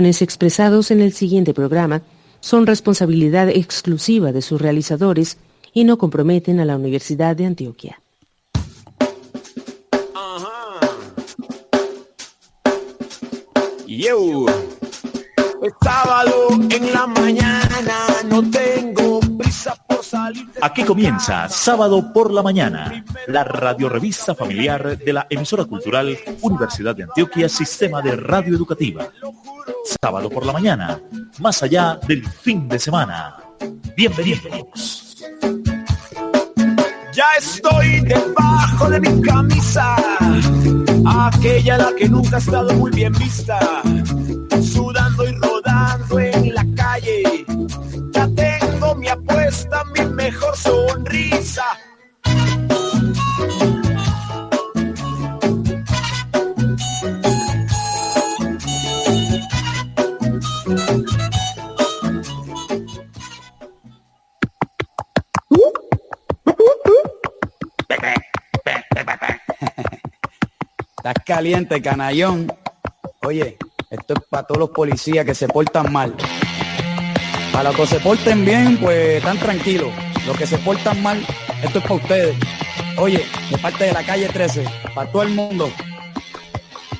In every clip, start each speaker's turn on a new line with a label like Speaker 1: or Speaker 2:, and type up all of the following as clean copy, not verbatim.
Speaker 1: Expresados en el siguiente programa son responsabilidad exclusiva de sus realizadores y no comprometen a la Universidad de Antioquia.
Speaker 2: Yo, es sábado en la mañana, no tengo prisa por salir.
Speaker 3: Aquí comienza Sábado por la Mañana, la radiorevista familiar de la emisora cultural Universidad de Antioquia, Sistema de Radio Educativa. Sábado por la Mañana, más allá del fin de semana. Bienvenidos.
Speaker 2: Ya estoy debajo de mi camisa, aquella la que nunca ha estado muy bien vista, sudando y rodando en la calle. Ya tengo mi apuesta, mi mejor sonrisa.
Speaker 4: Estás caliente, canallón. Oye, esto es para todos los policías que se portan mal. Para los que se porten bien, pues están tranquilos. Los que se portan mal, esto es para ustedes. Oye, de parte de la calle 13, para todo el mundo.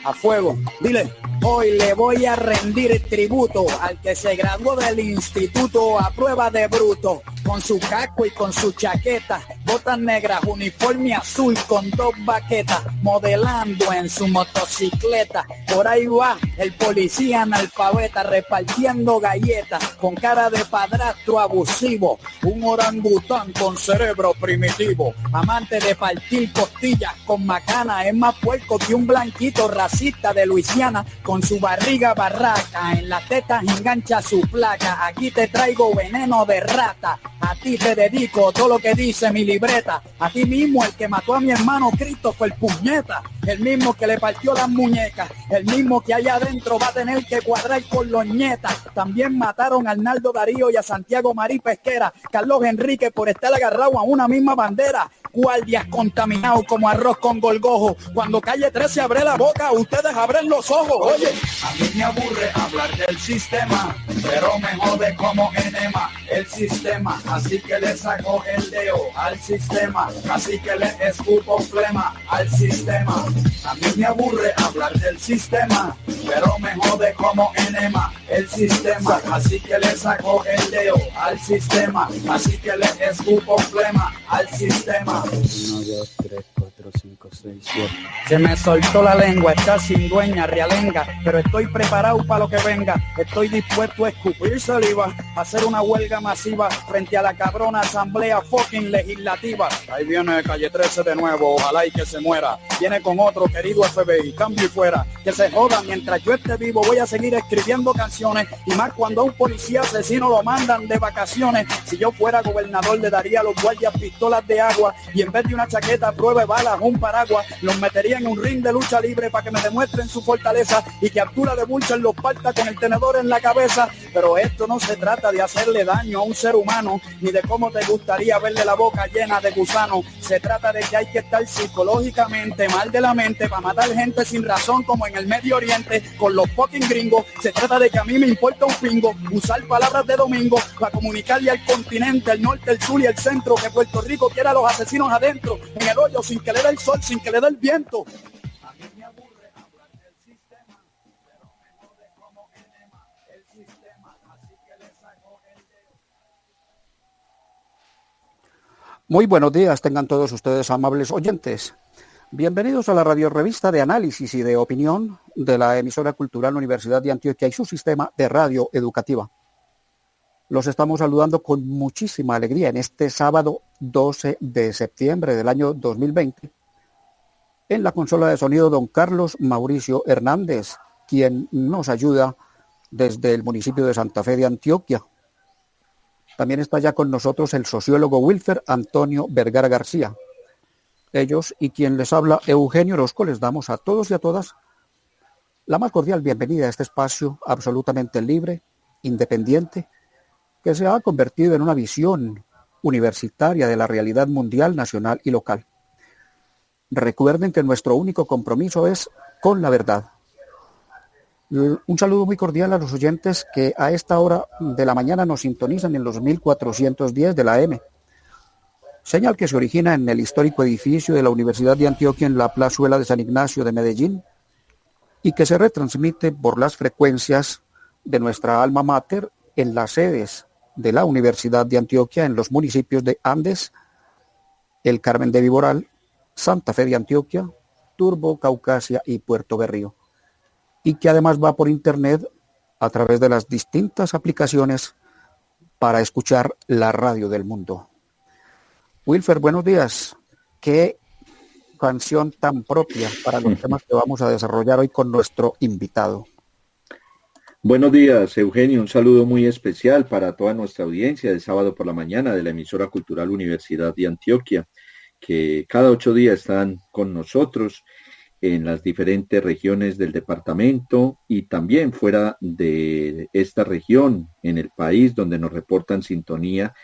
Speaker 4: A fuego, dile. Hoy le voy a rendir tributo al que se graduó del instituto a prueba de bruto, con su casco y con su chaqueta, botas negras, uniforme azul con 2 baquetas, modelando en su motocicleta. Por ahí va el policía analfabeta repartiendo galletas, con cara de padrastro abusivo, un orangután con cerebro primitivo, amante de partir costillas con macana, es más puerco que un blanquito racista de Luisiana, con su barriga barraca, en las tetas engancha su placa. Aquí te traigo veneno de rata, a ti te dedico todo lo que dice mi libreta. A ti mismo, el que mató a mi hermano Christopher Puñeta, el mismo que le partió las muñecas, el mismo que allá adentro va a tener que cuadrar con los nietas. También mataron a Arnaldo Darío y a Santiago Marí Pesquera, Carlos Enrique por estar agarrado a una misma bandera. Guardias contaminados como arroz con golgojo. Cuando calle 13 abre la boca, ustedes abren los ojos. Oye, a mí me aburre hablar del sistema, pero me jode como enema el sistema. Así que le saco el dedo al sistema, así que le escupo flema al sistema. A mí me aburre hablar del sistema, pero me jode como enema el sistema. Así que le saco el dedo al sistema, así que le escupo flema al sistema. 1, 2, 3, 4, 5, 6, 7. Se me soltó la lengua, está sin dueña, realenga, pero estoy preparado para lo que venga. Estoy dispuesto a escupir saliva, a hacer una huelga masiva frente a la cabrona asamblea fucking legislativa. Ahí viene calle 13 de nuevo, ojalá y que se muera. Viene con otro querido FBI, cambio y fuera. Que se joda, mientras yo esté vivo voy a seguir escribiendo canciones, y más cuando a un policía asesino lo mandan de vacaciones. Si yo fuera gobernador le daría a los guardias pistolas de agua, y en vez de una chaqueta, prueba de balas, un paraguas, los metería en un ring de lucha libre para que me demuestren su fortaleza, y que Arturo de Burcher los parta con el tenedor en la cabeza. Pero esto no se trata de hacerle daño a un ser humano, ni de cómo te gustaría verle la boca llena de gusano. Se trata de que hay que estar psicológicamente mal de la mente para matar gente sin razón, como en el Medio Oriente con los fucking gringos. Se trata de que a mí me importa un pingo usar palabras de domingo para comunicarle al continente, el norte, el sur y el centro, que Puerto Rico quiera a los asesinos adentro, en el hoyo, sin que le dé el sol, sin que le dé el viento. A mí me aburre hablar del sistema, pero me jode como enema el sistema, así que le saco el dedo. Muy buenos días, tengan todos ustedes, amables oyentes. Bienvenidos a la radiorevista de análisis y de opinión de la emisora cultural Universidad de Antioquia y su sistema de radio educativa. Los estamos saludando con muchísima alegría en este sábado 12 de septiembre del año 2020. En la consola de sonido, don Carlos Mauricio Hernández, quien nos ayuda desde el municipio de Santa Fe de Antioquia. También está ya con nosotros el sociólogo Wilfer Antonio Vergara García. Ellos y quien les habla, Eugenio Orozco, les damos a todos y a todas la más cordial bienvenida a este espacio absolutamente libre, independiente, que se ha convertido en una visión universitaria de la realidad mundial, nacional y local. Recuerden que nuestro único compromiso es con la verdad.
Speaker 5: Un saludo muy cordial a los oyentes que a esta hora de la mañana nos sintonizan en los 1410 de la AM. Señal que se origina en el histórico edificio de la Universidad de Antioquia en la plazuela de San Ignacio de Medellín y que se retransmite por las frecuencias de nuestra alma mater en las sedes de la Universidad de Antioquia en los municipios de Andes, El Carmen de Viboral, Santa Fe de Antioquia, Turbo, Caucasia y Puerto Berrío, y que además va por internet a través de las distintas aplicaciones para escuchar la radio del mundo. Wilfer, buenos días. ¿Qué canción tan propia para los temas que vamos a desarrollar hoy con nuestro invitado?
Speaker 6: Buenos días, Eugenio. Un saludo muy especial para toda nuestra audiencia de sábado por la mañana de la emisora cultural Universidad de Antioquia, que cada 8 días están con nosotros en las diferentes regiones del departamento y también fuera de esta región, en el país, donde nos reportan sintonía.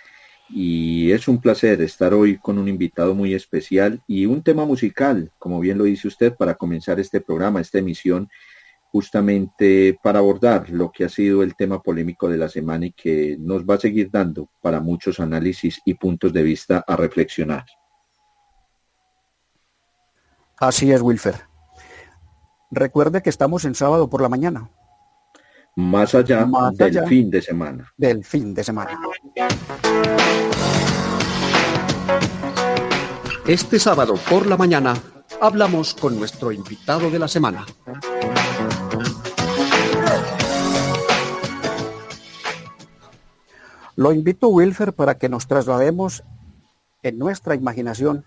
Speaker 6: Y es un placer estar hoy con un invitado muy especial y un tema musical, como bien lo dice usted, para comenzar este programa, esta emisión, justamente para abordar lo que ha sido el tema polémico de la semana y que nos va a seguir dando para muchos análisis y puntos de vista a reflexionar.
Speaker 5: Así es, Wilfer. Recuerde que estamos en sábado por la mañana.
Speaker 6: Más allá del fin de semana.
Speaker 5: Del fin de semana.
Speaker 7: Este sábado por la mañana hablamos con nuestro invitado de la semana.
Speaker 5: Lo invito, Wilfer, para que nos traslademos en nuestra imaginación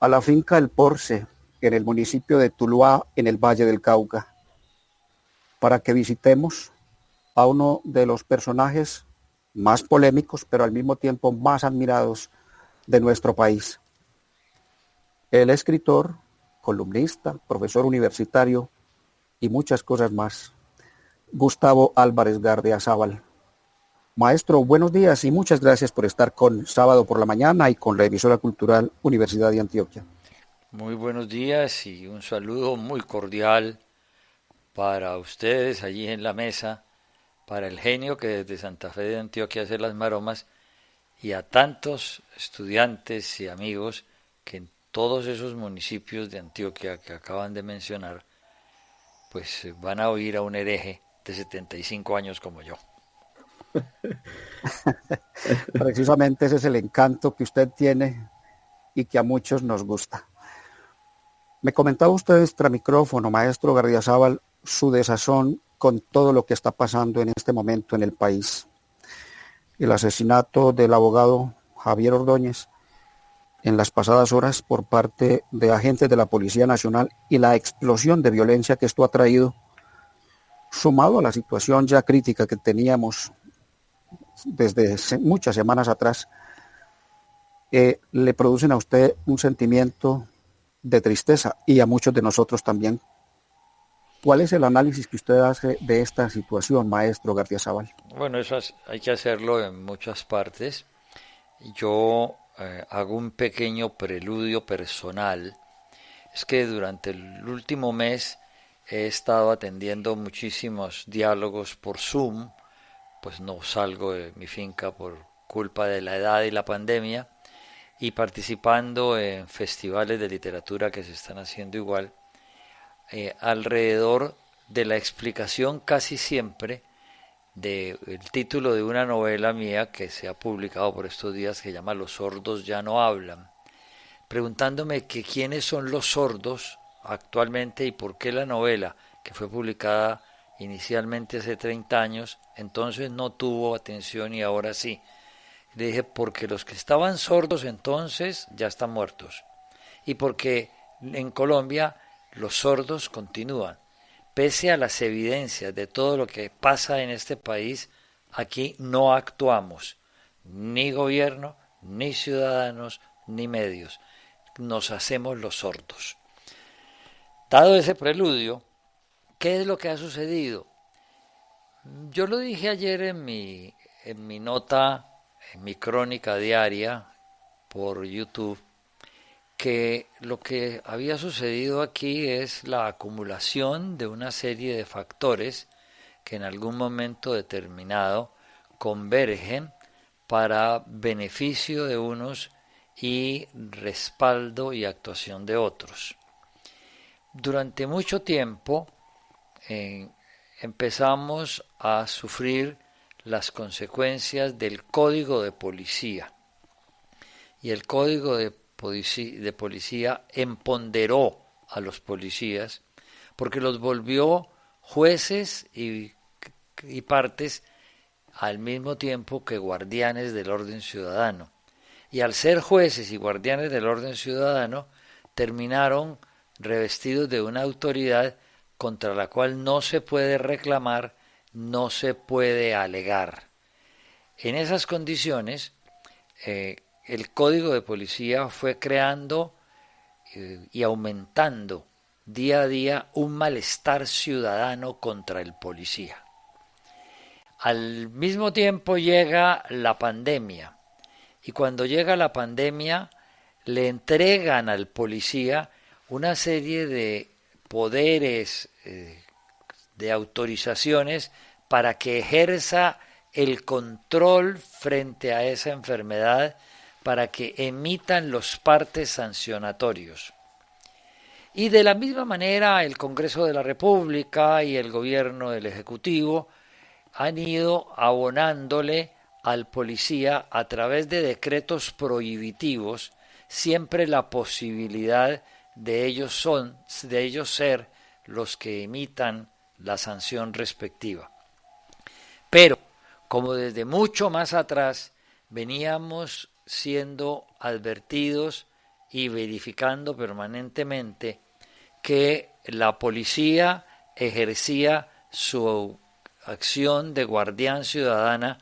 Speaker 5: a la finca El Porce, en el municipio de Tuluá, en el Valle del Cauca, para que visitemos a uno de los personajes más polémicos, pero al mismo tiempo más admirados de nuestro país. El escritor, columnista, profesor universitario y muchas cosas más, Gustavo Álvarez Gardiazabal. Maestro, buenos días y muchas gracias por estar con Sábado por la Mañana y con la emisora cultural Universidad de Antioquia.
Speaker 8: Muy buenos días y un saludo muy cordial para ustedes allí en la mesa, para el genio que desde Santa Fe de Antioquia hace las maromas y a tantos estudiantes y amigos que en todos esos municipios de Antioquia que acaban de mencionar, pues van a oír a un hereje de 75 años como yo.
Speaker 5: Precisamente ese es el encanto que usted tiene y que a muchos nos gusta. Me comentaba usted extra micrófono, maestro Gardiazabal, su desazón con todo lo que está pasando en este momento en el país. El asesinato del abogado Javier Ordóñez en las pasadas horas por parte de agentes de la Policía Nacional y la explosión de violencia que esto ha traído, sumado a la situación ya crítica que teníamos desde muchas semanas atrás, le producen a usted un sentimiento de tristeza y a muchos de nosotros también. ¿Cuál es el análisis que usted hace de esta situación, maestro Gardiazabal?
Speaker 8: Bueno, hay que hacerlo en muchas partes. Yo hago un pequeño preludio personal. Es que durante el último mes he estado atendiendo muchísimos diálogos por Zoom, pues no salgo de mi finca por culpa de la edad y la pandemia, y participando en festivales de literatura que se están haciendo igual, alrededor de la explicación casi siempre del título de una novela mía que se ha publicado por estos días que se llama Los sordos ya no hablan, preguntándome que quiénes son los sordos actualmente y por qué la novela, que fue publicada inicialmente hace 30 años, entonces no tuvo atención y ahora sí. Le dije, porque los que estaban sordos entonces ya están muertos. Y porque en Colombia los sordos continúan. Pese a las evidencias de todo lo que pasa en este país, aquí no actuamos. Ni gobierno, ni ciudadanos, ni medios. Nos hacemos los sordos. Dado ese preludio, ¿qué es lo que ha sucedido? Yo lo dije ayer en mi nota, en mi crónica diaria por YouTube, que lo que había sucedido aquí es la acumulación de una serie de factores que en algún momento determinado convergen para beneficio de unos y respaldo y actuación de otros. Durante mucho tiempo empezamos a sufrir las consecuencias del Código de Policía, y el Código de Policía empoderó a los policías porque los volvió jueces y partes al mismo tiempo que guardianes del orden ciudadano. Y al ser jueces y guardianes del orden ciudadano, terminaron revestidos de una autoridad contra la cual no se puede reclamar, no se puede alegar. En esas condiciones, el Código de Policía fue creando y aumentando día a día un malestar ciudadano contra el policía. Al mismo tiempo llega la pandemia, y cuando llega la pandemia le entregan al policía una serie de poderes, de autorizaciones para que ejerza el control frente a esa enfermedad, para que emitan los partes sancionatorios. Y de la misma manera el Congreso de la República y el gobierno del Ejecutivo han ido abonándole al policía a través de decretos prohibitivos siempre la posibilidad de ellos ser los que emitan la sanción respectiva. Pero, como desde mucho más atrás veníamos siendo advertidos y verificando permanentemente que la policía ejercía su acción de guardián ciudadana,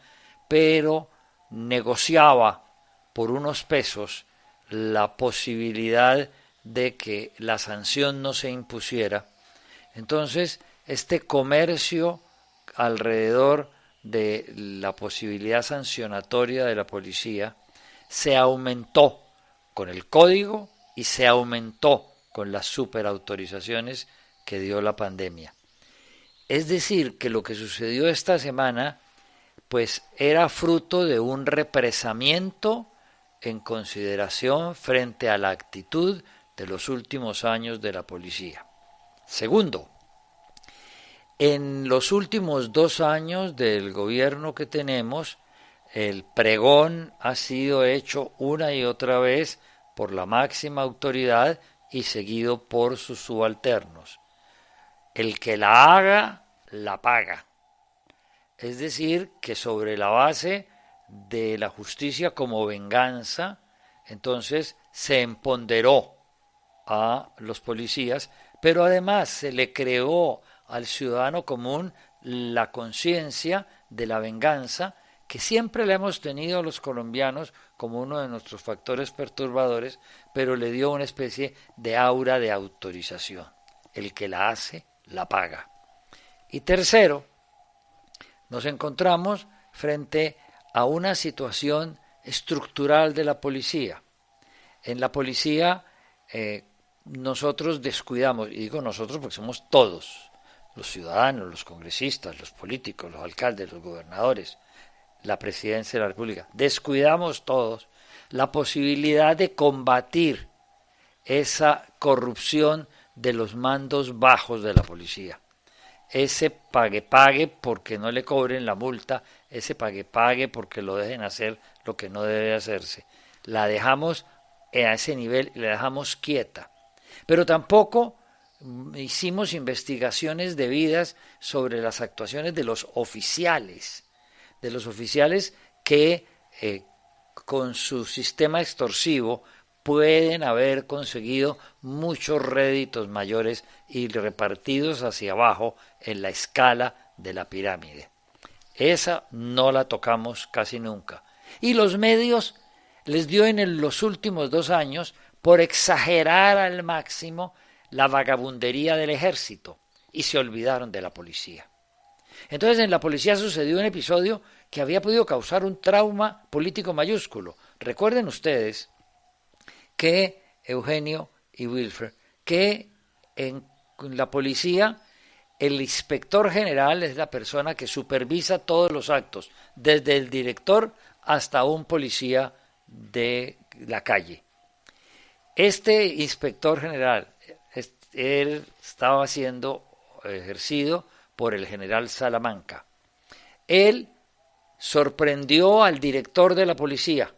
Speaker 8: pero negociaba por unos pesos la posibilidad de que la sanción no se impusiera. Entonces, este comercio alrededor de la posibilidad sancionatoria de la policía se aumentó con el código y se aumentó con las superautorizaciones que dio la pandemia. Es decir, que lo que sucedió esta semana pues era fruto de un represamiento en consideración frente a la actitud de los últimos años de la policía. Segundo, en los últimos 2 años del gobierno que tenemos, el pregón ha sido hecho una y otra vez por la máxima autoridad y seguido por sus subalternos. El que la haga, la paga. Es decir, que sobre la base de la justicia como venganza, entonces se empoderó a los policías, pero además se le creó al ciudadano común la conciencia de la venganza, que siempre la hemos tenido los colombianos como uno de nuestros factores perturbadores, pero le dio una especie de aura de autorización. El que la hace, la paga. Y tercero, nos encontramos frente a una situación estructural de la policía. En la policía nosotros descuidamos, y digo nosotros porque somos todos, los ciudadanos, los congresistas, los políticos, los alcaldes, los gobernadores, la presidencia de la República, descuidamos todos la posibilidad de combatir esa corrupción de los mandos bajos de la policía. Ese pague porque no le cobren la multa, ese pague porque lo dejen hacer lo que no debe hacerse. La dejamos a ese nivel y la dejamos quieta. Pero tampoco hicimos investigaciones debidas sobre las actuaciones de los oficiales que con su sistema extorsivo pueden haber conseguido muchos réditos mayores y repartidos hacia abajo en la escala de la pirámide. Esa no la tocamos casi nunca. Y los medios les dio en los últimos 2 años por exagerar al máximo la vagabundería del ejército y se olvidaron de la policía. Entonces en la policía sucedió un episodio que había podido causar un trauma político mayúsculo. Recuerden ustedes que Eugenio y Wilfred, que en la policía el inspector general es la persona que supervisa todos los actos, desde el director hasta un policía de la calle. Este inspector general, él estaba siendo ejercido por el general Salamanca. Él sorprendió al director de la policía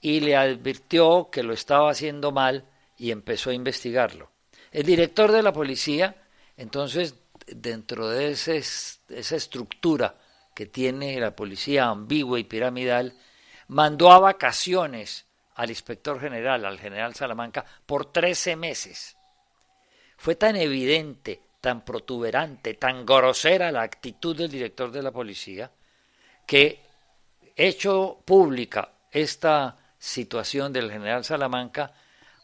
Speaker 8: y le advirtió que lo estaba haciendo mal y empezó a investigarlo. El director de la policía, entonces, dentro de esa estructura que tiene la policía ambigua y piramidal, mandó a vacaciones al inspector general, al general Salamanca, por 13 meses. Fue tan evidente, tan protuberante, tan grosera la actitud del director de la policía, que hecho pública esta situación del general Salamanca,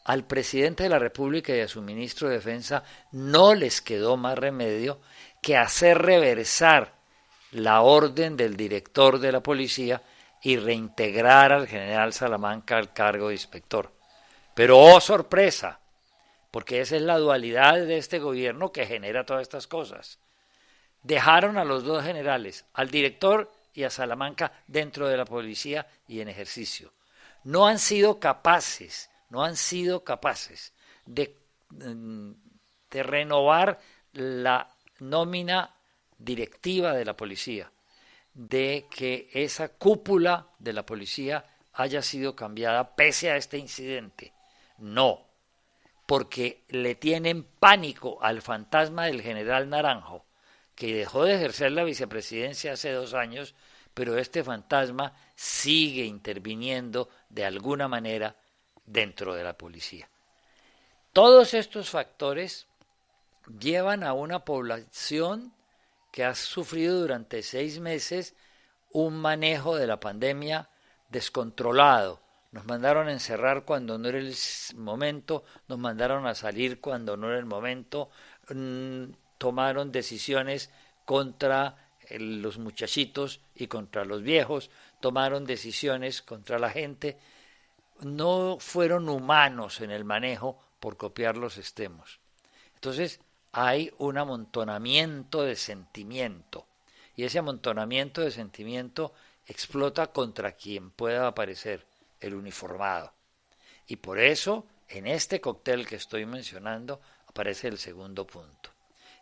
Speaker 8: al presidente de la República y a su ministro de Defensa no les quedó más remedio que hacer reversar la orden del director de la policía y reintegrar al general Salamanca al cargo de inspector. Pero ¡oh sorpresa! Porque esa es la dualidad de este gobierno que genera todas estas cosas. Dejaron a los dos generales, al director y a Salamanca, dentro de la policía y en ejercicio. No han sido capaces de renovar la nómina directiva de la policía, de que esa cúpula de la policía haya sido cambiada pese a este incidente. No, porque le tienen pánico al fantasma del general Naranjo, que dejó de ejercer la vicepresidencia hace 2 años, pero este fantasma sigue interviniendo de alguna manera dentro de la policía. Todos estos factores llevan a una población que ha sufrido durante 6 meses un manejo de la pandemia descontrolado. Nos mandaron a encerrar cuando no era el momento, nos mandaron a salir cuando no era el momento, tomaron decisiones contra los muchachitos y contra los viejos, tomaron decisiones contra la gente, no fueron humanos en el manejo por copiar los extremos. Entonces hay un amontonamiento de sentimiento y ese amontonamiento de sentimiento explota contra quien pueda aparecer, el uniformado. Y por eso en este cóctel que estoy mencionando aparece el segundo punto.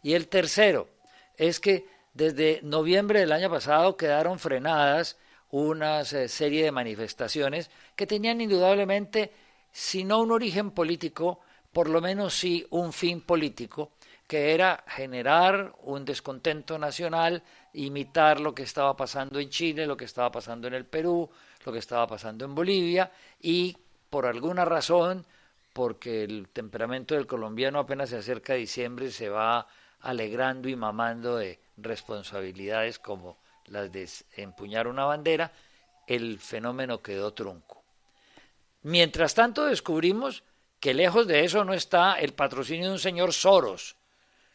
Speaker 8: Y el tercero es que desde noviembre del año pasado quedaron frenadas una serie de manifestaciones que tenían indudablemente, si no un origen político, por lo menos sí un fin político, que era generar un descontento nacional, imitar lo que estaba pasando en Chile, lo que estaba pasando en el Perú, lo que estaba pasando en Bolivia, y por alguna razón, porque el temperamento del colombiano apenas se acerca a diciembre, se va alegrando y mamando de responsabilidades como las de empuñar una bandera, el fenómeno quedó trunco. Mientras tanto descubrimos que lejos de eso no está el patrocinio de un señor Soros,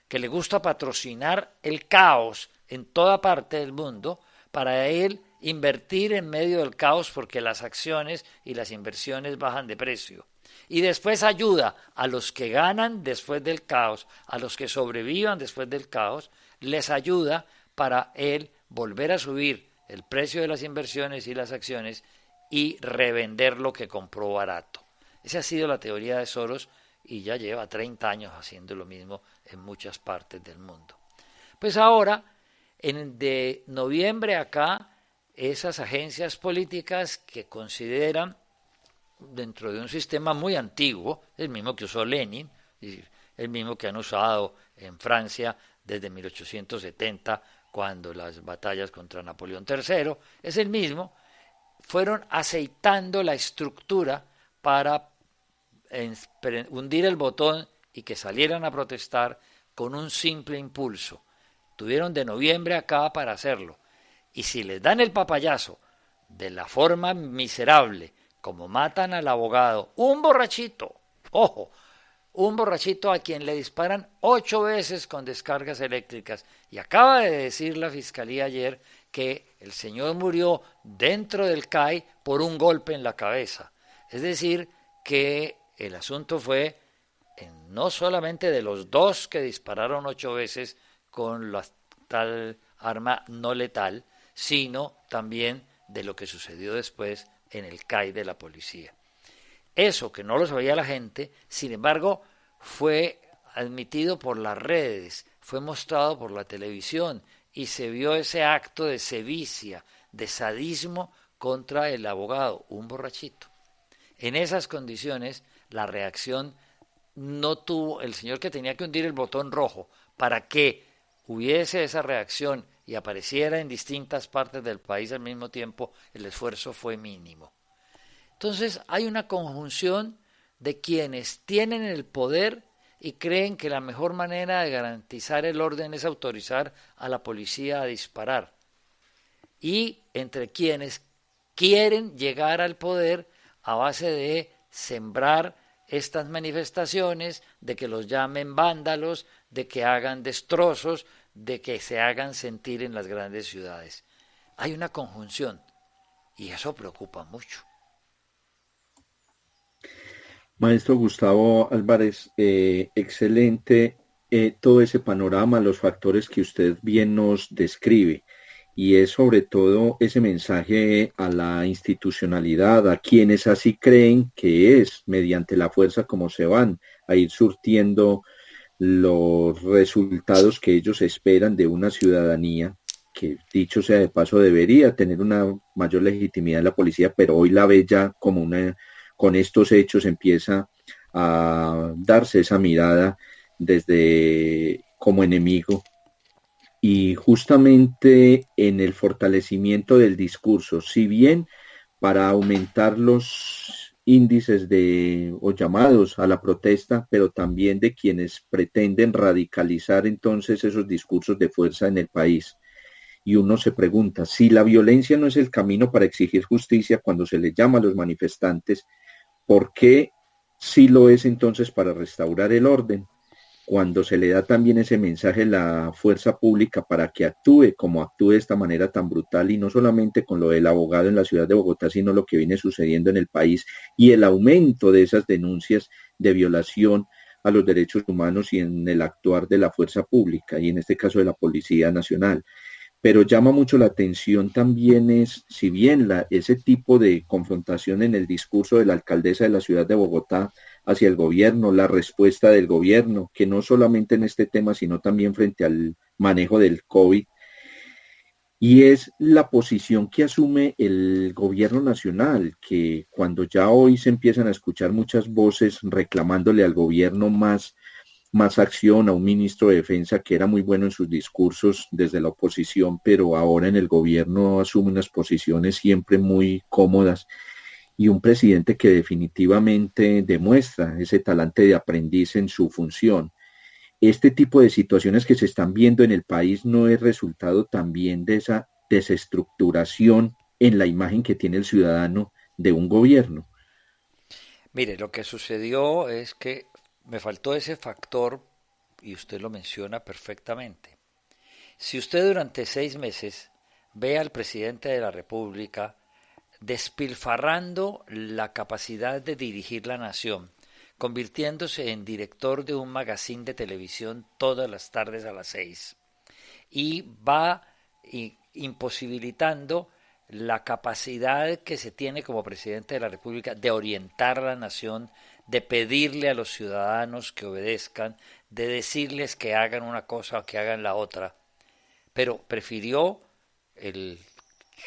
Speaker 8: que le gusta patrocinar el caos en toda parte del mundo, para él invertir en medio del caos porque las acciones y las inversiones bajan de precio. Y después ayuda a los que ganan después del caos, a los que sobrevivan después del caos, les ayuda para él volver a subir el precio de las inversiones y las acciones y revender lo que compró barato. Esa ha sido la teoría de Soros y ya lleva 30 años haciendo lo mismo en muchas partes del mundo. Pues ahora, de noviembre acá, esas agencias políticas que consideran, dentro de un sistema muy antiguo, el mismo que usó Lenin, el mismo que han usado en Francia desde 1870, cuando las batallas contra Napoleón III, es el mismo, fueron aceitando la estructura para hundir el botón y que salieran a protestar con un simple impulso. Tuvieron de noviembre acá para hacerlo. Y si les dan el papayazo de la forma miserable, como matan al abogado, un borrachito, ojo, un borrachito a quien le disparan 8 veces con descargas eléctricas, y acaba de decir la fiscalía ayer que el señor murió dentro del CAI por un golpe en la cabeza. Es decir, que el asunto fue no solamente de los 2 que dispararon 8 veces con la tal arma no letal, sino también de lo que sucedió después en el CAI de la policía. Eso que no lo sabía la gente, sin embargo, fue admitido por las redes, fue mostrado por la televisión y se vio ese acto de sevicia, de sadismo contra el abogado, un borrachito. En esas condiciones, la reacción no tuvo, el señor que tenía que hundir el botón rojo para que hubiese esa reacción y apareciera en distintas partes del país al mismo tiempo, el esfuerzo fue mínimo. Entonces hay una conjunción de quienes tienen el poder y creen que la mejor manera de garantizar el orden es autorizar a la policía a disparar, y entre quienes quieren llegar al poder a base de sembrar estas manifestaciones, de que los llamen vándalos, de que hagan destrozos, de que se hagan sentir en las grandes ciudades. Hay una conjunción y eso preocupa mucho.
Speaker 6: Maestro Gustavo Álvarez, excelente todo ese panorama, los factores que usted bien nos describe, y es sobre todo ese mensaje a la institucionalidad, a quienes así creen que es mediante la fuerza como se van a ir surtiendo los resultados que ellos esperan de una ciudadanía que, dicho sea de paso, debería tener una mayor legitimidad en la policía, pero hoy la ve ya como con estos hechos empieza a darse esa mirada desde como enemigo. Y justamente en el fortalecimiento del discurso, si bien para aumentar los índices o llamados a la protesta, pero también de quienes pretenden radicalizar entonces esos discursos de fuerza en el país. Y uno se pregunta, si la violencia no es el camino para exigir justicia cuando se les llama a los manifestantes, ¿por qué sí lo es entonces para restaurar el orden? Cuando se le da también ese mensaje a la fuerza pública para que actúe como actúe de esta manera tan brutal, y no solamente con lo del abogado en la ciudad de Bogotá, sino lo que viene sucediendo en el país y el aumento de esas denuncias de violación a los derechos humanos y en el actuar de la fuerza pública, y en este caso de la Policía Nacional. Pero llama mucho la atención también si bien ese tipo de confrontación en el discurso de la alcaldesa de la ciudad de Bogotá hacia el gobierno, la respuesta del gobierno, que no solamente en este tema, sino también frente al manejo del COVID, y es la posición que asume el gobierno nacional, que cuando ya hoy se empiezan a escuchar muchas voces reclamándole al gobierno más acción, a un ministro de defensa que era muy bueno en sus discursos desde la oposición, pero ahora en el gobierno asume unas posiciones siempre muy cómodas, y un presidente que definitivamente demuestra ese talante de aprendiz en su función. Este tipo de situaciones que se están viendo en el país no es resultado también de esa desestructuración en la imagen que tiene el ciudadano de un gobierno.
Speaker 8: Mire, lo que sucedió es que me faltó ese factor, y usted lo menciona perfectamente. Si usted durante 6 meses ve al presidente de la República despilfarrando la capacidad de dirigir la nación, convirtiéndose en director de un magazine de televisión todas las tardes a las 6, y va imposibilitando la capacidad que se tiene como presidente de la República de orientar a la nación, de pedirle a los ciudadanos que obedezcan, de decirles que hagan una cosa o que hagan la otra, pero prefirió el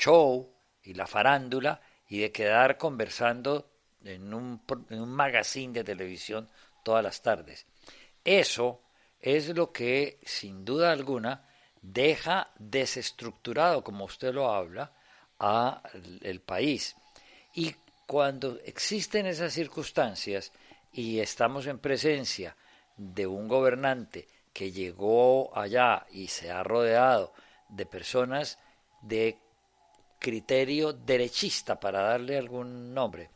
Speaker 8: show y la farándula y de quedar conversando en un magazine de televisión todas las tardes. Eso es lo que, sin duda alguna, deja desestructurado, como usted lo habla, a el país. Y cuando existen esas circunstancias y estamos en presencia de un gobernante que llegó allá y se ha rodeado de personas de criterio derechista, para darle algún nombre,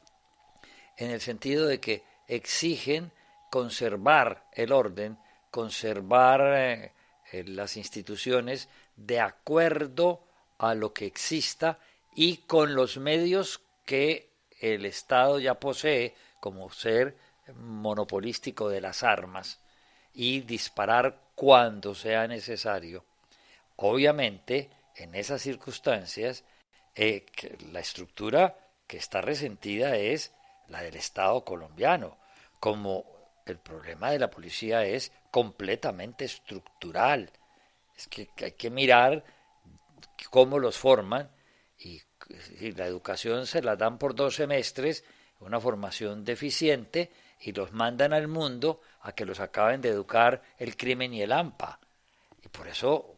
Speaker 8: en el sentido de que exigen conservar el orden, conservar las instituciones de acuerdo a lo que exista y con los medios que el Estado ya posee, como ser monopolístico de las armas y disparar cuando sea necesario. Obviamente, en esas circunstancias, la estructura que está resentida es la del Estado colombiano, como el problema de la policía es completamente estructural. Es que hay que mirar cómo los forman y la educación se la dan por 2 semestres, una formación deficiente, y los mandan al mundo a que los acaben de educar el crimen y el AMPA. Y por eso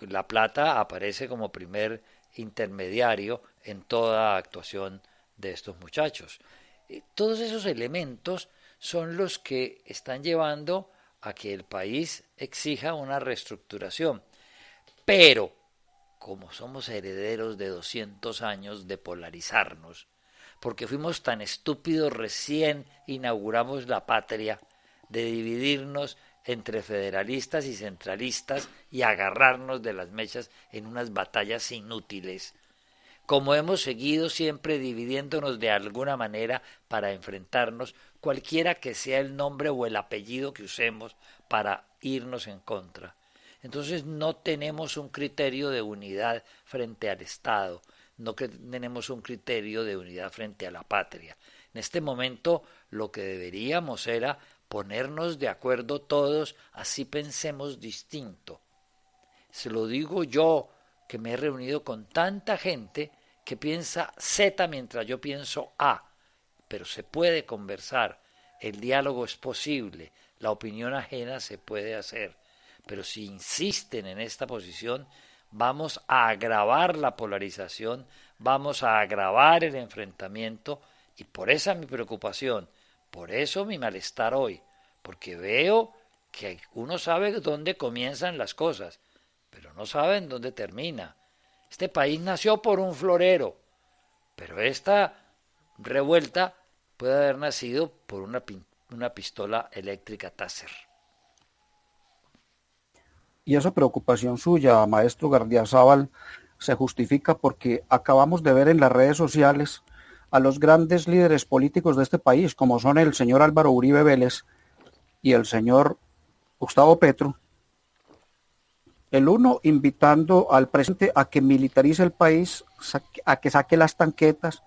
Speaker 8: La Plata aparece como primer intermediario en toda actuación de estos muchachos. Todos esos elementos son los que están llevando a que el país exija una reestructuración. Pero, como somos herederos de 200 años de polarizarnos, porque fuimos tan estúpidos recién inauguramos la patria, de dividirnos entre federalistas y centralistas y agarrarnos de las mechas en unas batallas inútiles, como hemos seguido siempre dividiéndonos de alguna manera para enfrentarnos, cualquiera que sea el nombre o el apellido que usemos para irnos en contra. Entonces no tenemos un criterio de unidad frente al Estado, no tenemos un criterio de unidad frente a la patria. En este momento lo que deberíamos era ponernos de acuerdo todos, así pensemos distinto. Se lo digo yo, que me he reunido con tanta gente que piensa Z mientras yo pienso A, pero se puede conversar, el diálogo es posible, la opinión ajena se puede hacer, pero si insisten en esta posición, vamos a agravar la polarización, vamos a agravar el enfrentamiento, y por esa mi preocupación, por eso mi malestar hoy, porque veo que uno sabe dónde comienzan las cosas, pero no saben dónde termina. Este país nació por un florero, pero esta revuelta puede haber nacido por una pistola eléctrica Taser.
Speaker 5: Y esa preocupación suya, maestro Gardiazabal, se justifica porque acabamos de ver en las redes sociales a los grandes líderes políticos de este país, como son el señor Álvaro Uribe Vélez y el señor Gustavo Petro, el uno invitando al presidente a que militarice el país, a que saque las tanquetas,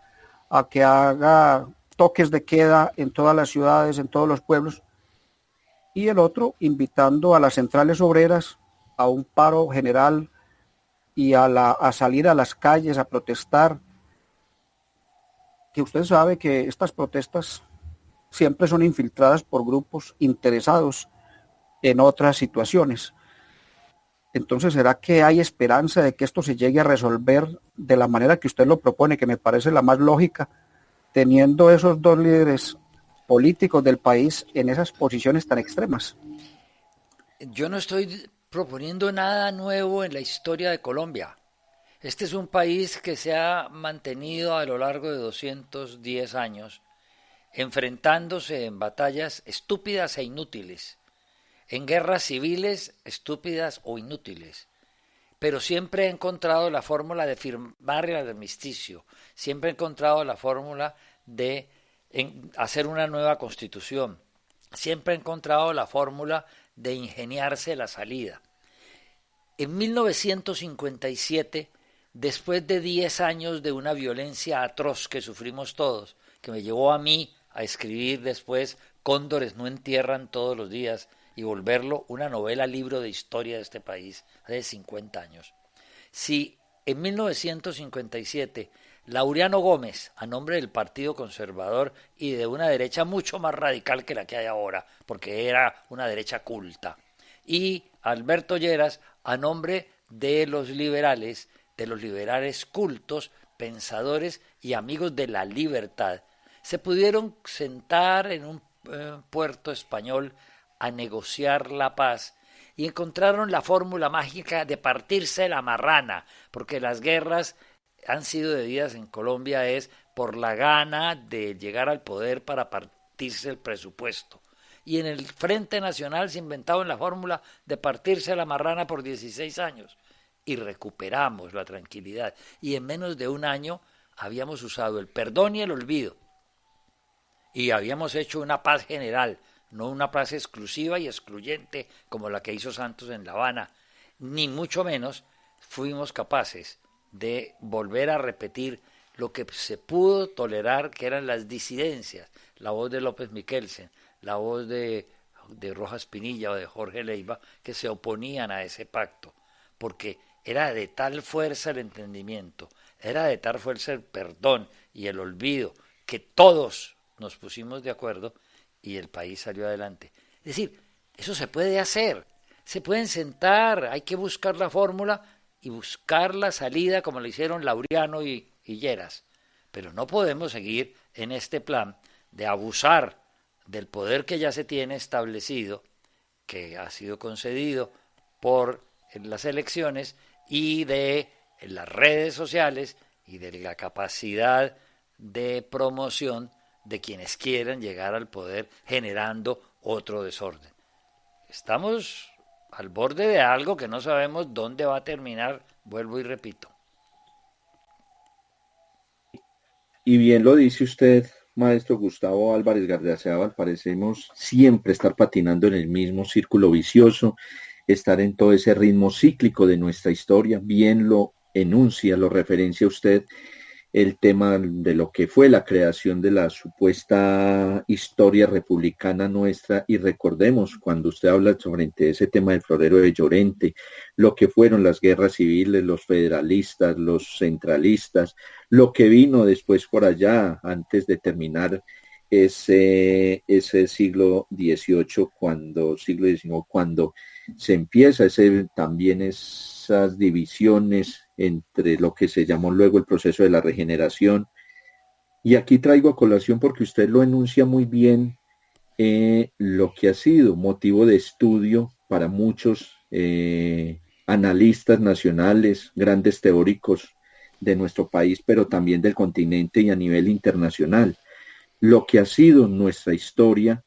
Speaker 5: a que haga toques de queda en todas las ciudades, en todos los pueblos, y el otro invitando a las centrales obreras a un paro general y a salir a las calles a protestar, que usted sabe que estas protestas siempre son infiltradas por grupos interesados en otras situaciones. Entonces, ¿será que hay esperanza de que esto se llegue a resolver de la manera que usted lo propone, que me parece la más lógica, teniendo esos dos líderes políticos del país en esas posiciones tan extremas?
Speaker 8: Yo no estoy proponiendo nada nuevo en la historia de Colombia. Este es un país que se ha mantenido a lo largo de 210 años enfrentándose en batallas estúpidas e inútiles, en guerras civiles estúpidas o inútiles, pero siempre he encontrado la fórmula de firmar el armisticio, siempre he encontrado la fórmula de hacer una nueva constitución, siempre he encontrado la fórmula de ingeniarse la salida. En 1957, después de 10 años de una violencia atroz que sufrimos todos, que me llevó a mí a escribir después Cóndores no entierran todos los días y volverlo una novela libro de historia de este país hace 50 años. Si en 1957 Laureano Gómez, a nombre del Partido Conservador y de una derecha mucho más radical que la que hay ahora, porque era una derecha culta, y Alberto Lleras, a nombre de los liberales cultos, pensadores y amigos de la libertad, se pudieron sentar en un puerto español a negociar la paz y encontraron la fórmula mágica de partirse la marrana, porque las guerras han sido debidas en Colombia es por la gana de llegar al poder para partirse el presupuesto. Y en el Frente Nacional se inventaron la fórmula de partirse la marrana por 16 años y recuperamos la tranquilidad. Y en menos de un año habíamos usado el perdón y el olvido. y habíamos hecho una paz general, no una paz exclusiva y excluyente como la que hizo Santos en La Habana, ni mucho menos fuimos capaces de volver a repetir lo que se pudo tolerar, que eran las disidencias, la voz de López Miquelsen, la voz de Rojas Pinilla o de Jorge Leiva, que se oponían a ese pacto, porque era de tal fuerza el entendimiento, era de tal fuerza el perdón y el olvido, que todos nos pusimos de acuerdo y el país salió adelante. Es decir, eso se puede hacer, se pueden sentar, hay que buscar la fórmula y buscar la salida como lo hicieron Laureano y Lleras, pero no podemos seguir en este plan de abusar del poder que ya se tiene establecido, que ha sido concedido por las elecciones, y de las redes sociales y de la capacidad de promoción de quienes quieran llegar al poder generando otro desorden. Estamos al borde de algo que no sabemos dónde va a terminar, vuelvo y repito.
Speaker 6: Y bien lo dice usted, maestro Gustavo Álvarez Gardiazabal, parecemos siempre estar patinando en el mismo círculo vicioso, estar en todo ese ritmo cíclico de nuestra historia. Bien lo enuncia, lo referencia usted, el tema de lo que fue la creación de la supuesta historia republicana nuestra, y recordemos cuando usted habla sobre ese tema del florero de Llorente, lo que fueron las guerras civiles, los federalistas, los centralistas, lo que vino después por allá antes de terminar ese siglo XVIII, siglo XIX, cuando se empieza también esas divisiones entre lo que se llamó luego el proceso de la regeneración. Y aquí traigo a colación, porque usted lo enuncia muy bien, lo que ha sido motivo de estudio para muchos analistas nacionales, grandes teóricos de nuestro país, pero también del continente y a nivel internacional, lo que ha sido nuestra historia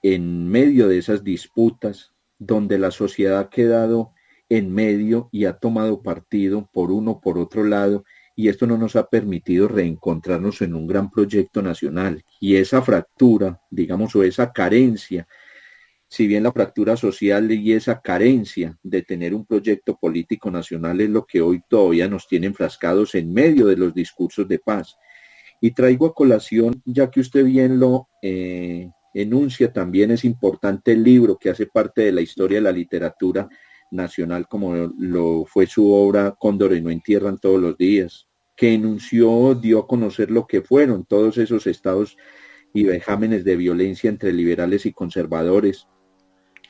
Speaker 6: en medio de esas disputas, donde la sociedad ha quedado en medio y ha tomado partido por uno por otro lado, y esto no nos ha permitido reencontrarnos en un gran proyecto nacional. Y esa fractura, digamos, o esa carencia, si bien la fractura social y esa carencia de tener un proyecto político nacional es lo que hoy todavía nos tiene enfrascados en medio de los discursos de paz. Y traigo a colación, ya que usted bien lo enuncia, también es importante el libro que hace parte de la historia de la literatura nacional, como lo fue su obra Cóndor y no entierran todos los días, que enunció, dio a conocer lo que fueron todos esos estados y vejámenes de violencia entre liberales y conservadores,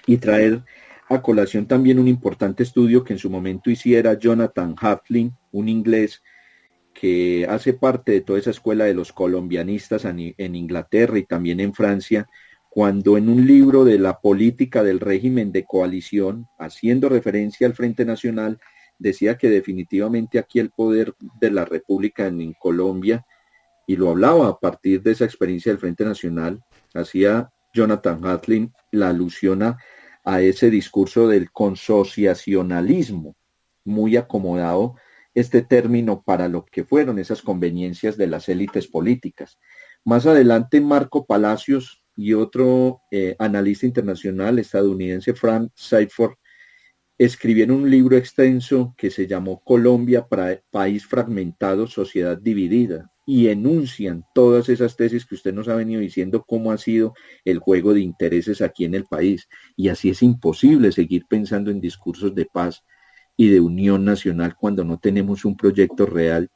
Speaker 6: y traer a colación también un importante estudio que en su momento hiciera Jonathan Haflin, un inglés que hace parte de toda esa escuela de los colombianistas en Inglaterra y también en Francia, cuando en un libro de la política del régimen de coalición, haciendo referencia al Frente Nacional, decía que definitivamente aquí el poder de la República en Colombia, y lo hablaba a partir de esa experiencia del Frente Nacional, hacía Jonathan Haflin la alusión a ese discurso del consociacionalismo, muy acomodado este término para lo que fueron esas conveniencias de las élites políticas. Más adelante, Marco Palacios y otro analista internacional estadounidense, Frank Seifert, escribieron un libro extenso que se llamó Colombia, país fragmentado, sociedad dividida, y enuncian todas esas tesis que usted nos ha venido diciendo, cómo ha sido el juego de intereses aquí en el país. Y así es imposible seguir pensando en discursos de paz y de unión nacional cuando no tenemos un proyecto real,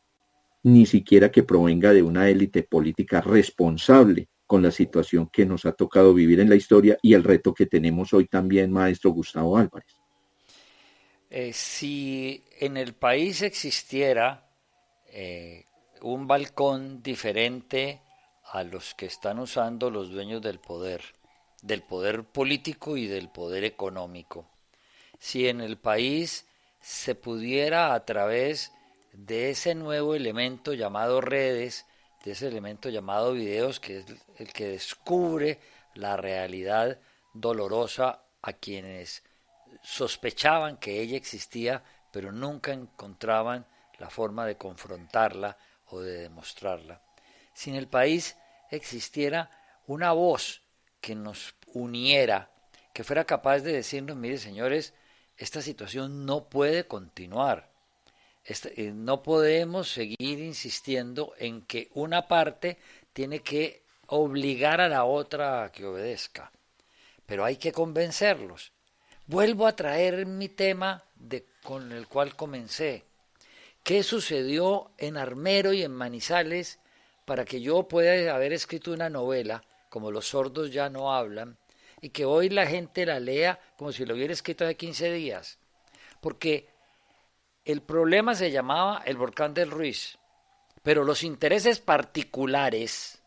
Speaker 6: ni siquiera que provenga de una élite política responsable con la situación que nos ha tocado vivir en la historia y el reto que tenemos hoy también, maestro Gustavo Álvarez.
Speaker 8: Si en el país existiera un balcón diferente a los que están usando los dueños del poder político y del poder económico, si en el país se pudiera, a través de ese nuevo elemento llamado redes, de ese elemento llamado videos, que es el que descubre la realidad dolorosa a quienes sospechaban que ella existía, pero nunca encontraban la forma de confrontarla o de demostrarla. Si en el país existiera una voz que nos uniera, que fuera capaz de decirnos, mire señores, esta situación no puede continuar. No podemos seguir insistiendo en que una parte tiene que obligar a la otra a que obedezca, pero hay que convencerlos. Vuelvo a traer mi tema con el cual comencé. ¿Qué sucedió en Armero y en Manizales para que yo pueda haber escrito una novela como Los sordos ya no hablan y que hoy la gente la lea como si lo hubiera escrito hace 15 días? Porque el problema se llamaba el volcán del Ruiz, pero los intereses particulares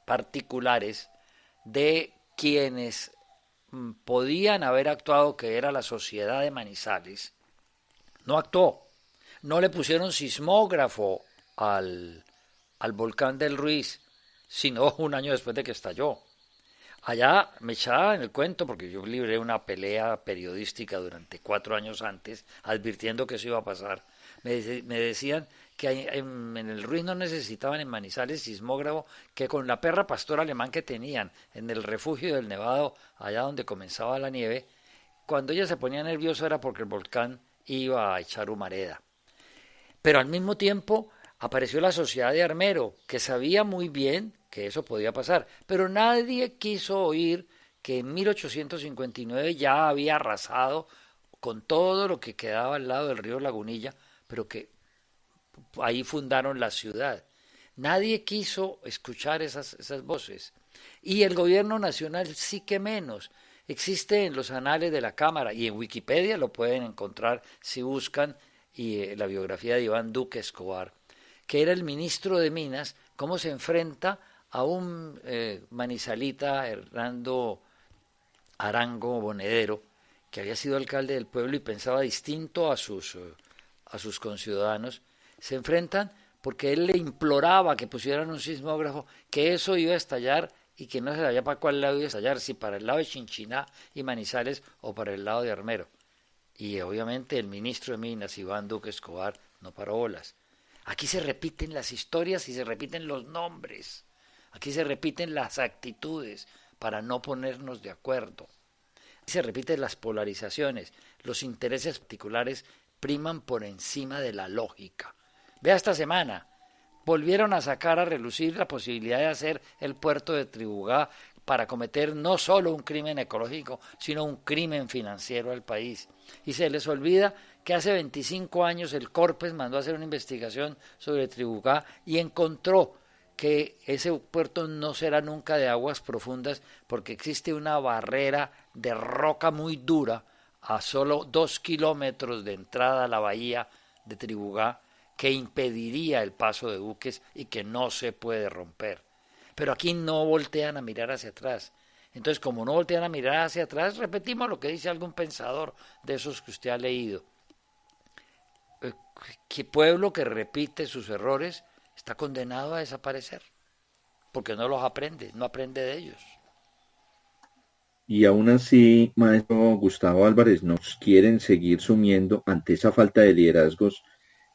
Speaker 8: de quienes podían haber actuado, que era la sociedad de Manizales, no actuó. No le pusieron sismógrafo al volcán del Ruiz, sino un año después de que estalló. Allá me echaba en el cuento, porque yo libré una pelea periodística durante 4 años antes, advirtiendo que eso iba a pasar. Me decían que en el Ruiz no necesitaban en Manizales sismógrafo, que con la perra pastor alemán que tenían en el refugio del Nevado, allá donde comenzaba la nieve, cuando ella se ponía nerviosa era porque el volcán iba a echar humareda. Pero al mismo tiempo apareció la sociedad de Armero, que sabía muy bien que eso podía pasar, pero nadie quiso oír que en 1859 ya había arrasado con todo lo que quedaba al lado del río Lagunilla, pero que ahí fundaron la ciudad. Nadie quiso escuchar esas voces. Y el gobierno nacional sí que menos. Existe en los anales de la Cámara y en Wikipedia lo pueden encontrar si buscan la biografía de Iván Duque Escobar, que era el ministro de Minas, cómo se enfrenta a un manizalita, Hernando Arango Bonedero, que había sido alcalde del pueblo y pensaba distinto a sus conciudadanos. Se enfrentan porque él le imploraba que pusieran un sismógrafo, que eso iba a estallar y que no se sabía para cuál lado iba a estallar, si para el lado de Chinchiná y Manizales o para el lado de Armero. Y obviamente el ministro de Minas, Iván Duque Escobar, no paró bolas. Aquí se repiten las historias y se repiten los nombres. Aquí se repiten las actitudes para no ponernos de acuerdo. Aquí se repiten las polarizaciones. Los intereses particulares priman por encima de la lógica. Vea, esta semana volvieron a sacar a relucir la posibilidad de hacer el puerto de Tribugá para cometer no solo un crimen ecológico, sino un crimen financiero al país. Y se les olvida que hace 25 años el Corpes mandó a hacer una investigación sobre Tribugá y encontró que ese puerto no será nunca de aguas profundas porque existe una barrera de roca muy dura a solo 2 kilómetros de entrada a la bahía de Tribugá que impediría el paso de buques y que no se puede romper. Pero aquí no voltean a mirar hacia atrás. Entonces, como no voltean a mirar hacia atrás, repetimos lo que dice algún pensador de esos que usted ha leído. ¿Qué pueblo que repite sus errores está condenado a desaparecer? Porque no los aprende, no aprende de ellos.
Speaker 6: Y aún así, maestro Gustavo Álvarez, nos quieren seguir sumiendo ante esa falta de liderazgos,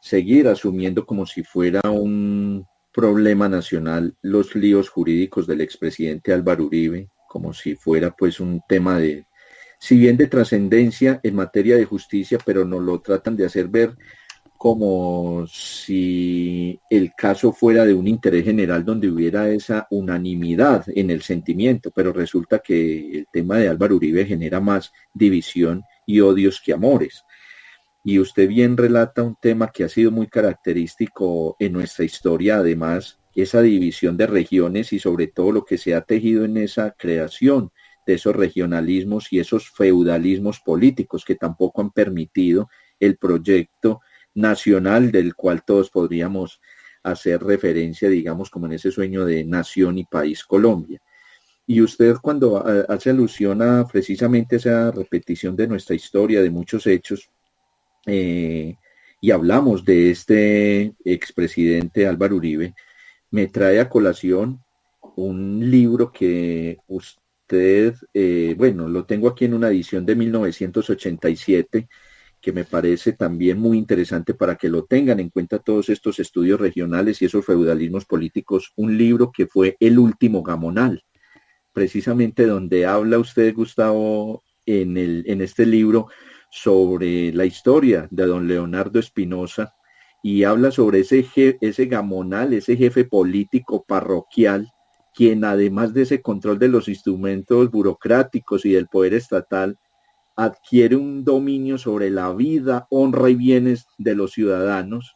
Speaker 6: seguir asumiendo como si fuera un problema nacional los líos jurídicos del expresidente Álvaro Uribe, como si fuera pues un tema si bien de trascendencia en materia de justicia, pero nos lo tratan de hacer ver como si el caso fuera de un interés general donde hubiera esa unanimidad en el sentimiento, pero resulta que el tema de Álvaro Uribe genera más división y odios que amores. Y usted bien relata un tema que ha sido muy característico en nuestra historia, además, esa división de regiones y sobre todo lo que se ha tejido en esa creación de esos regionalismos y esos feudalismos políticos que tampoco han permitido el proyecto nacional del cual todos podríamos hacer referencia, digamos, como en ese sueño de nación y país Colombia. Y usted cuando hace alusión a precisamente esa repetición de nuestra historia, de muchos hechos, y hablamos de este expresidente Álvaro Uribe, me trae a colación un libro que usted, lo tengo aquí en una edición de 1987, que me parece también muy interesante para que lo tengan en cuenta todos estos estudios regionales y esos feudalismos políticos, un libro que fue El último Gamonal, precisamente donde habla usted, Gustavo, en este libro sobre la historia de don Leonardo Espinosa y habla sobre ese gamonal, ese jefe político parroquial, quien además de ese control de los instrumentos burocráticos y del poder estatal, adquiere un dominio sobre la vida, honra y bienes de los ciudadanos.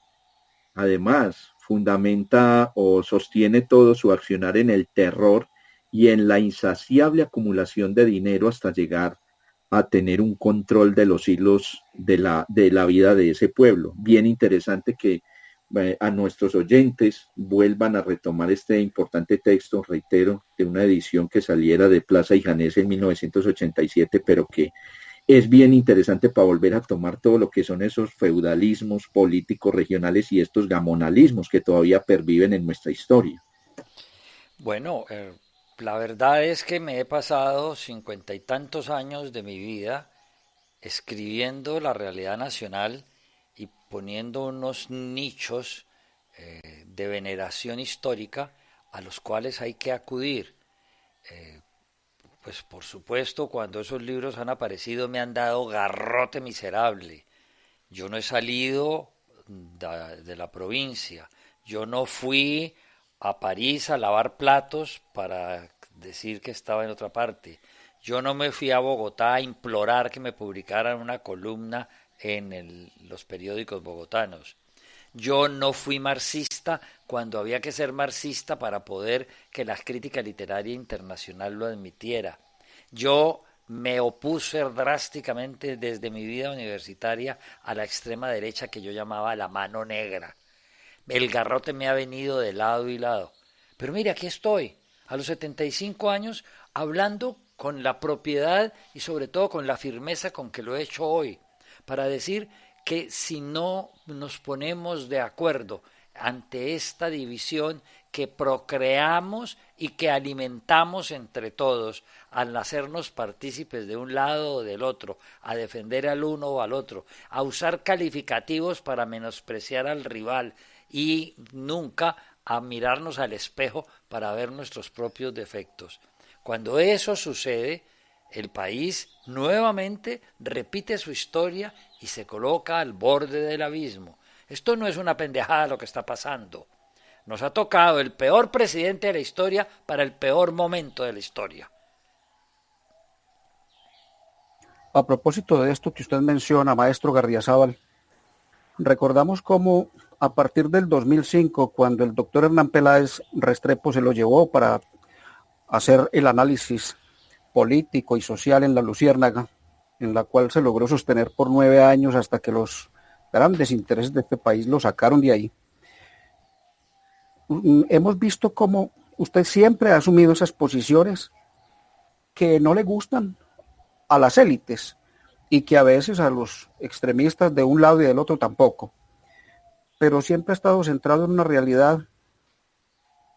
Speaker 6: Además, fundamenta o sostiene todo su accionar en el terror y en la insaciable acumulación de dinero hasta llegar a tener un control de los hilos de la vida de ese pueblo. Bien interesante que a nuestros oyentes vuelvan a retomar este importante texto, reitero, de una edición que saliera de Plaza y Janés en 1987, pero que es bien interesante para volver a tomar todo lo que son esos feudalismos políticos regionales y estos gamonalismos que todavía perviven en nuestra historia.
Speaker 8: Bueno, la verdad es que me he pasado 50 y tantos años de mi vida escribiendo la realidad nacional y poniendo unos nichos de veneración histórica a los cuales hay que acudir. Pues por supuesto, cuando esos libros han aparecido me han dado garrote miserable. Yo no he salido de la provincia, yo no fui a París a lavar platos para decir que estaba en otra parte. Yo no me fui a Bogotá a implorar que me publicaran una columna en los periódicos bogotanos. Yo no fui marxista cuando había que ser marxista para poder que la crítica literaria internacional lo admitiera. Yo me opuse drásticamente desde mi vida universitaria a la extrema derecha que yo llamaba la mano negra. El garrote me ha venido de lado y lado. Pero mire, aquí estoy, a los 75 años, hablando con la propiedad y sobre todo con la firmeza con que lo he hecho hoy, para decir que si no nos ponemos de acuerdo ante esta división que procreamos y que alimentamos entre todos al hacernos partícipes de un lado o del otro, a defender al uno o al otro, a usar calificativos para menospreciar al rival y nunca a mirarnos al espejo para ver nuestros propios defectos. Cuando eso sucede, el país nuevamente repite su historia y se coloca al borde del abismo. Esto no es una pendejada lo que está pasando. Nos ha tocado el peor presidente de la historia para el peor momento de la historia.
Speaker 5: A propósito de esto que usted menciona, maestro Gardiazabal, recordamos cómo a partir del 2005, cuando el doctor Hernán Peláez Restrepo se lo llevó para hacer el análisis político y social en la Luciérnaga, en la cual se logró sostener por 9 años hasta que los grandes intereses de este país lo sacaron de ahí. Hemos visto cómo usted siempre ha asumido esas posiciones que no le gustan a las élites y que a veces a los extremistas de un lado y del otro tampoco, pero siempre ha estado centrado en una realidad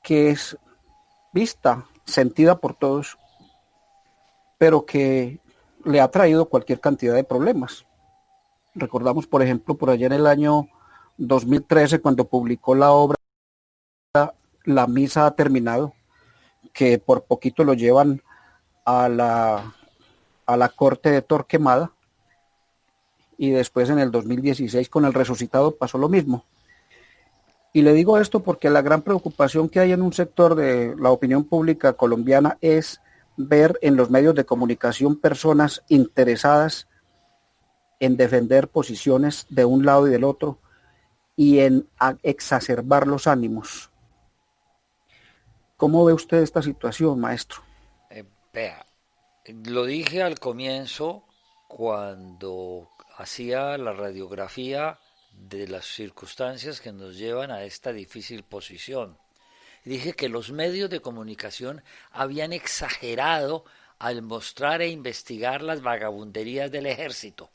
Speaker 5: que es vista, sentida por todos, pero que le ha traído cualquier cantidad de problemas. Recordamos, por ejemplo, por allá en el año 2013, cuando publicó la obra La misa ha terminado, que por poquito lo llevan a la corte de Torquemada, y después en el 2016 con El Resucitado pasó lo mismo. Y le digo esto porque la gran preocupación que hay en un sector de la opinión pública colombiana es ver en los medios de comunicación personas interesadas en defender posiciones de un lado y del otro y en exacerbar los ánimos. ¿Cómo ve usted esta situación, maestro?
Speaker 8: Vea, lo dije al comienzo cuando hacía la radiografía de las circunstancias que nos llevan a esta difícil posición. Dije que los medios de comunicación habían exagerado al mostrar e investigar las vagabunderías del ejército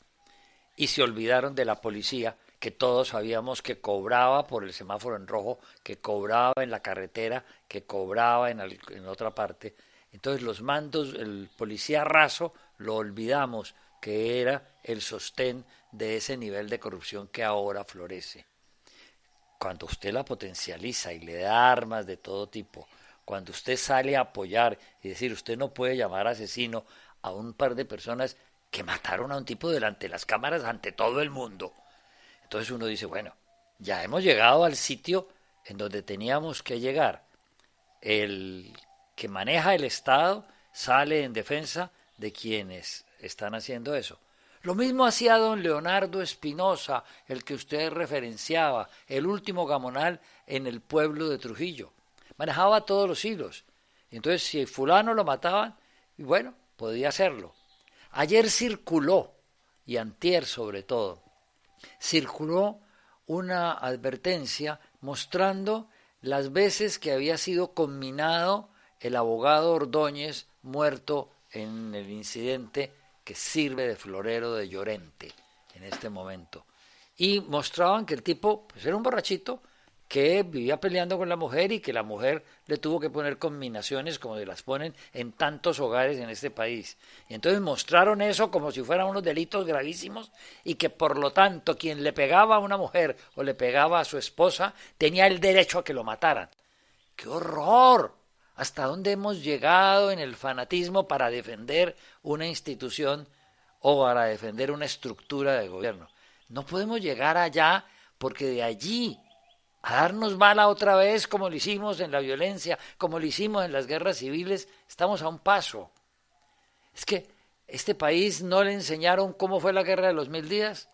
Speaker 8: y se olvidaron de la policía, que todos sabíamos que cobraba por el semáforo en rojo, que cobraba en la carretera, que cobraba en otra parte. Entonces los mandos, el policía raso, lo olvidamos, que era el sostén de ese nivel de corrupción que ahora florece. Cuando usted la potencializa y le da armas de todo tipo, cuando usted sale a apoyar y decir, usted no puede llamar asesino a un par de personas que mataron a un tipo delante de las cámaras ante todo el mundo. Entonces uno dice, bueno, ya hemos llegado al sitio en donde teníamos que llegar. El que maneja el Estado sale en defensa de quienes están haciendo eso. Lo mismo hacía don Leonardo Espinosa, el que usted referenciaba, el último gamonal en el pueblo de Trujillo. Manejaba todos los hilos. Entonces, si fulano lo mataban, bueno, podía hacerlo. Ayer circuló, y antier sobre todo, circuló una advertencia mostrando las veces que había sido conminado el abogado Ordóñez, muerto en el incidente que sirve de florero de Llorente en este momento. Y mostraban que el tipo pues, era un borrachito que vivía peleando con la mujer y que la mujer le tuvo que poner conminaciones como se las ponen en tantos hogares en este país. Y entonces mostraron eso como si fueran unos delitos gravísimos y que por lo tanto quien le pegaba a una mujer o le pegaba a su esposa tenía el derecho a que lo mataran. ¡Qué horror! ¿Hasta dónde hemos llegado en el fanatismo para defender una institución o para defender una estructura de gobierno? No podemos llegar allá porque de allí a darnos bala otra vez como lo hicimos en la violencia, como lo hicimos en las guerras civiles, estamos a un paso. Es que este país no le enseñaron cómo fue la guerra de los 1000 días.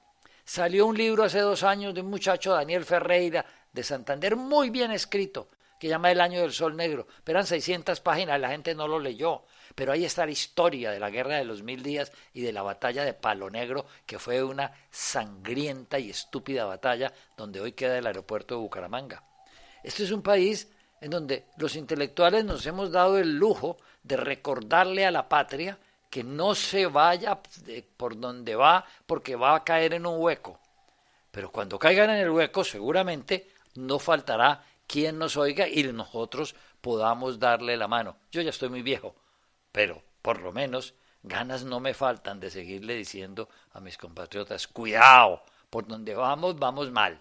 Speaker 8: Salió un libro hace 2 años de un muchacho, Daniel Ferreira, de Santander, muy bien escrito, que llama El año del sol negro, pero eran 600 páginas, la gente no lo leyó, pero ahí está la historia de la guerra de los 1000 días y de la batalla de Palo Negro, que fue una sangrienta y estúpida batalla donde hoy queda el aeropuerto de Bucaramanga. Este es un país en donde los intelectuales nos hemos dado el lujo de recordarle a la patria que no se vaya por donde va porque va a caer en un hueco, pero cuando caigan en el hueco seguramente no faltará quien nos oiga y nosotros podamos darle la mano. Yo ya estoy muy viejo, pero por lo menos ganas no me faltan de seguirle diciendo a mis compatriotas, cuidado, por donde vamos, vamos mal.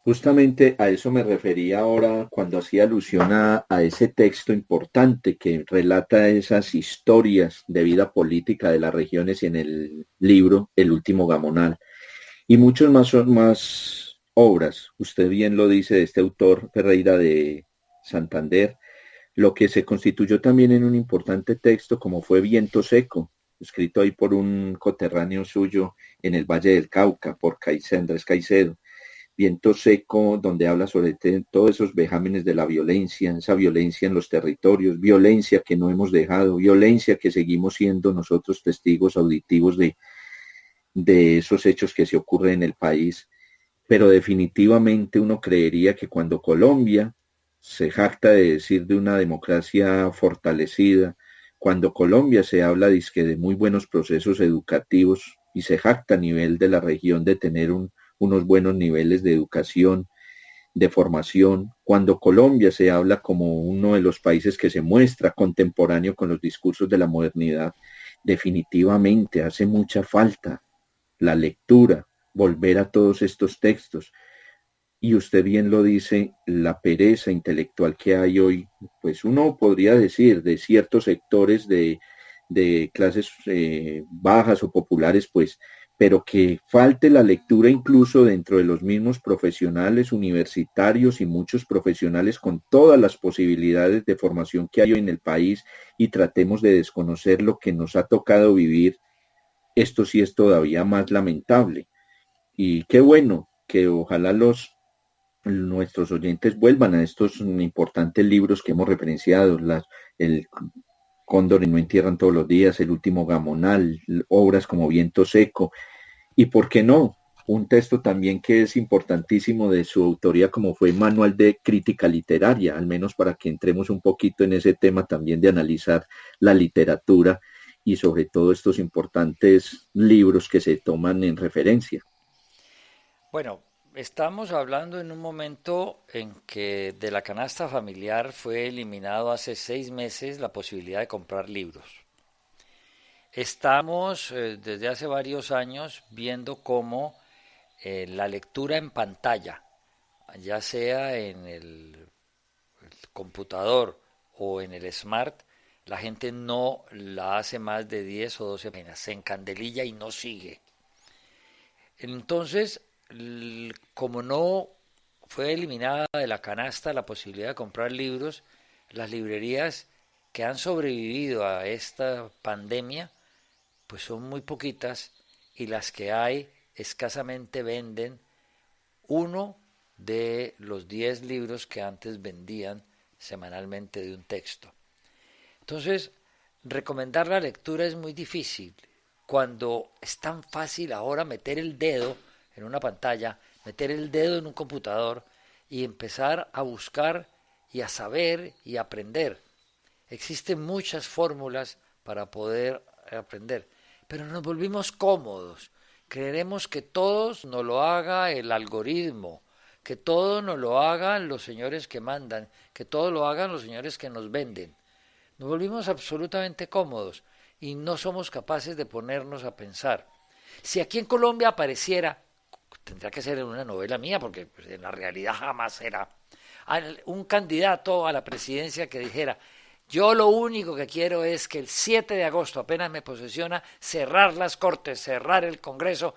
Speaker 6: Justamente a eso me refería ahora cuando hacía alusión a ese texto importante que relata esas historias de vida política de las regiones y en el libro El último gamonal. Y muchos más obras, usted bien lo dice, de este autor Ferreira de Santander, lo que se constituyó también en un importante texto como fue Viento Seco, escrito ahí por un coterráneo suyo en el Valle del Cauca, por Andrés Caicedo. Viento Seco, donde habla sobre todos esos vejámenes de la violencia, esa violencia en los territorios, violencia que no hemos dejado, violencia que seguimos siendo nosotros testigos auditivos de esos hechos que se ocurren en el país. Pero definitivamente uno creería que cuando Colombia se jacta de decir de una democracia fortalecida, cuando Colombia se habla de muy buenos procesos educativos y se jacta a nivel de la región de tener unos buenos niveles de educación, de formación, cuando Colombia se habla como uno de los países que se muestra contemporáneo con los discursos de la modernidad, definitivamente hace mucha falta la lectura, volver a todos estos textos. Y usted bien lo dice, la pereza intelectual que hay hoy, pues uno podría decir de ciertos sectores de clases bajas o populares, pues, pero que falte la lectura incluso dentro de los mismos profesionales universitarios y muchos profesionales con todas las posibilidades de formación que hay hoy en el país y tratemos de desconocer lo que nos ha tocado vivir. Esto sí es todavía más lamentable. Y qué bueno que ojalá nuestros oyentes vuelvan a estos importantes libros que hemos referenciado, el Cóndor y no entierran todos los días, El último gamonal, obras como Viento Seco, y por qué no, un texto también que es importantísimo de su autoría como fue Manual de Crítica Literaria, al menos para que entremos un poquito en ese tema también de analizar la literatura y sobre todo estos importantes libros que se toman en referencia.
Speaker 8: Bueno, estamos hablando en un momento en que de la canasta familiar fue eliminado hace 6 meses la posibilidad de comprar libros. Estamos desde hace varios años viendo cómo la lectura en pantalla, ya sea en el computador o en el smart, la gente no la hace más de 10 o 12 páginas, se encandelilla y no sigue. Entonces, como no fue eliminada de la canasta la posibilidad de comprar libros, las librerías que han sobrevivido a esta pandemia, pues son muy poquitas, y las que hay escasamente venden uno de los 10 libros que antes vendían semanalmente de un texto. Entonces, recomendar la lectura es muy difícil cuando es tan fácil ahora meter el dedo en una pantalla, meter el dedo en un computador y empezar a buscar y a saber y aprender. Existen muchas fórmulas para poder aprender, pero nos volvimos cómodos. Creeremos que todos nos lo haga el algoritmo, que todo nos lo hagan los señores que mandan, que todo lo hagan los señores que nos venden. Nos volvimos absolutamente cómodos y no somos capaces de ponernos a pensar. Si aquí en Colombia apareciera, tendrá que ser en una novela mía, porque pues, en la realidad jamás será, un candidato a la presidencia que dijera: yo lo único que quiero es que el 7 de agosto, apenas me posesiona, cerrar las Cortes, cerrar el Congreso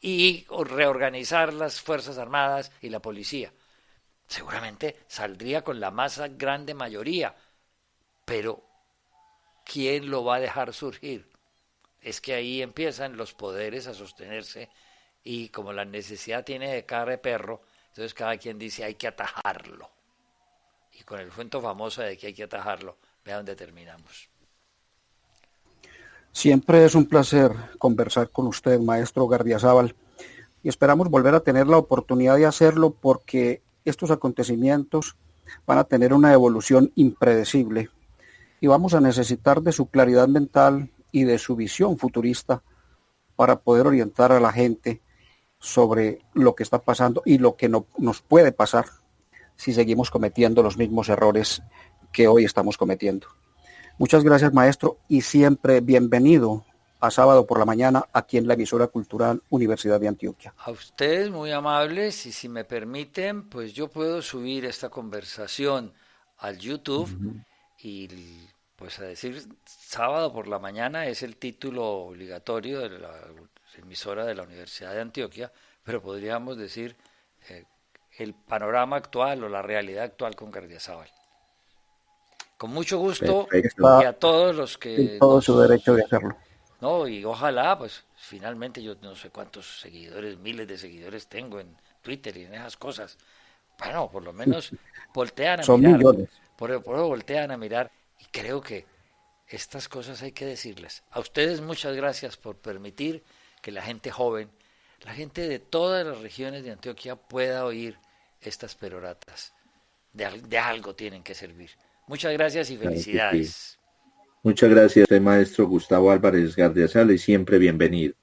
Speaker 8: y reorganizar las Fuerzas Armadas y la policía. Seguramente saldría con la más grande mayoría, pero ¿quién lo va a dejar surgir? Es que ahí empiezan los poderes a sostenerse y como la necesidad tiene de cara de perro, entonces cada quien dice hay que atajarlo. Y con el cuento famoso de que hay que atajarlo, vea dónde terminamos.
Speaker 5: Siempre es un placer conversar con usted, maestro Gardiazabal, y esperamos volver a tener la oportunidad de hacerlo porque estos acontecimientos van a tener una evolución impredecible y vamos a necesitar de su claridad mental y de su visión futurista para poder orientar a la gente sobre lo que está pasando y lo que no, nos puede pasar si seguimos cometiendo los mismos errores que hoy estamos cometiendo. Muchas gracias, maestro, y siempre bienvenido a Sábado por la Mañana aquí en la emisora cultural Universidad de Antioquia.
Speaker 8: A ustedes muy amables, y si me permiten, pues yo puedo subir esta conversación al YouTube y pues a decir Sábado por la Mañana es el título obligatorio de la emisora de la Universidad de Antioquia, pero podríamos decir el panorama actual o la realidad actual con Gardiazabal. Con mucho gusto.
Speaker 5: Perfecto.
Speaker 8: Y a todos los que...
Speaker 5: En todo su derecho de hacerlo.
Speaker 8: No, y ojalá, pues finalmente yo no sé cuántos seguidores, miles de seguidores tengo en Twitter y en esas cosas. Bueno, por lo menos voltean a
Speaker 5: Son
Speaker 8: mirar.
Speaker 5: millones.
Speaker 8: Por eso voltean a mirar y creo que estas cosas hay que decirles. A ustedes muchas gracias por permitir que la gente joven, la gente de todas las regiones de Antioquia pueda oír estas peroratas. De algo tienen que servir. Muchas gracias y felicidades.
Speaker 6: Muchas gracias, maestro Gustavo Álvarez Gardiazabal, y siempre bienvenido.